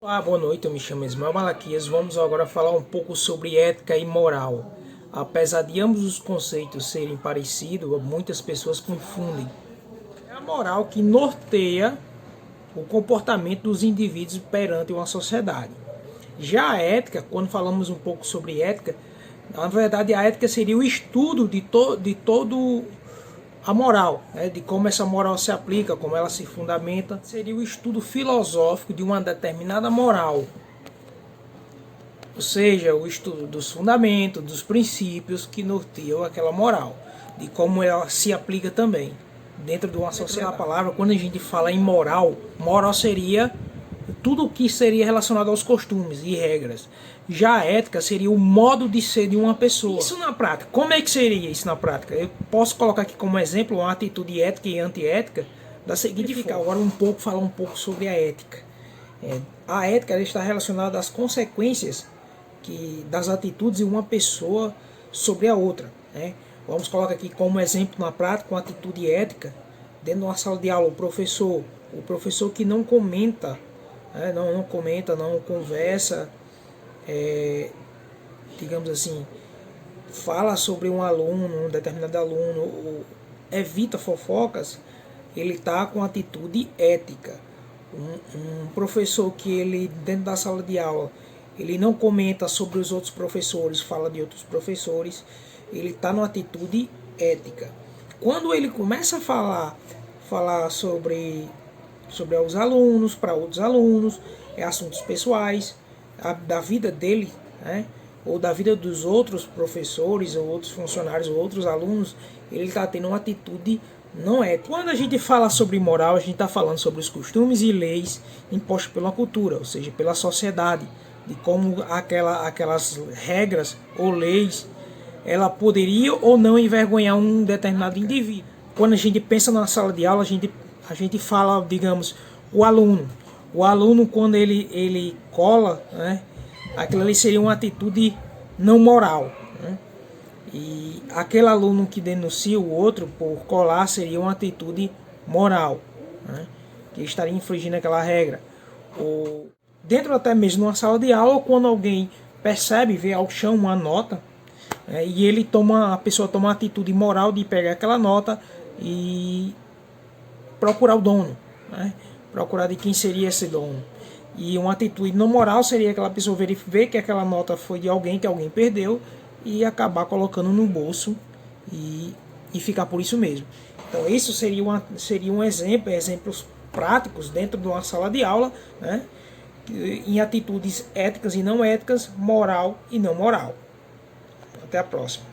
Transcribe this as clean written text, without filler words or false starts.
Olá, boa noite, eu me chamo Ismael Malaquias. Vamos agora falar um pouco sobre ética e moral. Apesar de ambos os conceitos serem parecidos, muitas pessoas confundem. É a moral que norteia o comportamento dos indivíduos perante uma sociedade. Já a ética, quando falamos um pouco sobre ética, na verdade a ética seria o estudo de todo a moral, né, de como essa moral se aplica, como ela se fundamenta, seria o estudo filosófico de uma determinada moral, ou seja, o estudo dos fundamentos, dos princípios que norteiam aquela moral, de como ela se aplica também dentro de uma sociedade. A palavra, quando a gente fala em moral, moral seria tudo o que seria relacionado aos costumes e regras. Já a ética seria o modo de ser de uma pessoa. Isso na prática, como é que seria isso na prática? Eu posso colocar aqui como exemplo uma atitude ética e antiética da seguinte forma. Agora falar um pouco sobre a ética. A ética ela está relacionada às consequências das atitudes de uma pessoa sobre a outra, né? Vamos colocar aqui como exemplo na prática uma atitude ética dentro de uma sala de aula. O professor que não comenta, não comenta, não conversa, digamos assim, fala sobre um aluno, um determinado aluno, ou evita fofocas, ele está com atitude ética. Um professor que ele, dentro da sala de aula, ele não comenta sobre os outros professores, fala de outros professores, ele está numa atitude ética. Quando ele começa a falar sobre os alunos, para outros alunos, assuntos pessoais, da vida dele, né, ou da vida dos outros professores, ou outros funcionários, ou outros alunos, ele está tendo uma atitude não ética. Quando a gente fala sobre moral, a gente está falando sobre os costumes e leis impostos pela cultura, ou seja, pela sociedade, de como aquelas regras ou leis ela poderia ou não envergonhar um determinado indivíduo. Quando a gente pensa na sala de aula, a gente fala, digamos, o aluno quando ele cola, né, aquilo ali seria uma atitude não moral, né? E aquele aluno que denuncia o outro por colar seria uma atitude moral, né, que estaria infringindo aquela regra. Ou dentro até mesmo de uma sala de aula, quando alguém percebe, vê ao chão uma nota, e a pessoa toma uma atitude moral de pegar aquela nota e procurar o dono, né? Procurar de quem seria esse dono. E uma atitude não moral seria aquela pessoa ver que aquela nota foi de alguém, que alguém perdeu, e acabar colocando no bolso e ficar por isso mesmo. Então isso seria um exemplo, exemplos práticos dentro de uma sala de aula, né? Em atitudes éticas e não éticas, moral e não moral. Até a próxima.